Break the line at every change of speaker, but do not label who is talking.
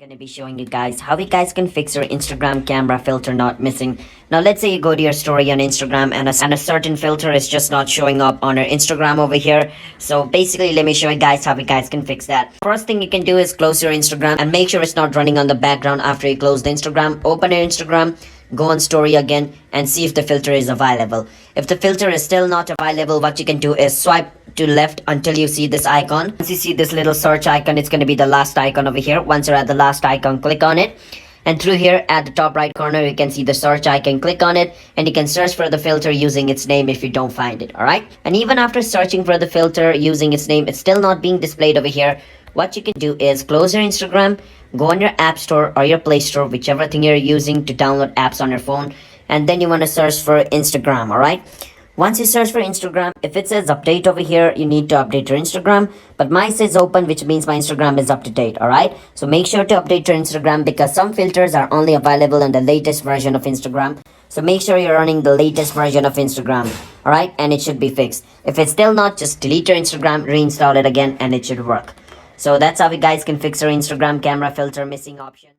gonna be showing you guys how you guys can fix your Instagram camera filter not missing. Now let's say you go to your story on Instagram and a certain filter is just not showing up on your Instagram over here. So basically let me show you guys how you guys can fix that. First thing you can do is close your Instagram and make sure it's not running on the background after you close the Instagram. Open your Instagram, go on story again and see if the filter is available. If the filter is still not available, what you can do is swipe to left until you see this icon. Once you see this little search icon, it's going to be the last icon over here. Once you're at the last icon, click on it, and through here at the top right corner you can see the search icon. Click on it and you can search for the filter using its name if you don't find it. All right, and even after searching for the filter using its name, it's still not being displayed over here. What you can do is close your Instagram, go on your app store or your play store, whichever thing you're using to download apps on your phone, and then you want to search for Instagram. All right, once you search for Instagram, if it says update over here, you need to update your Instagram, but mine says open, which means my Instagram is up to date. All right, so make sure to update your Instagram because some filters are only available in the latest version of Instagram. So make sure you're running the latest version of Instagram. All right, and it should be fixed. If it's still not, just delete your Instagram, reinstall it again, and it should work. So that's how you guys can fix your Instagram camera filter missing option.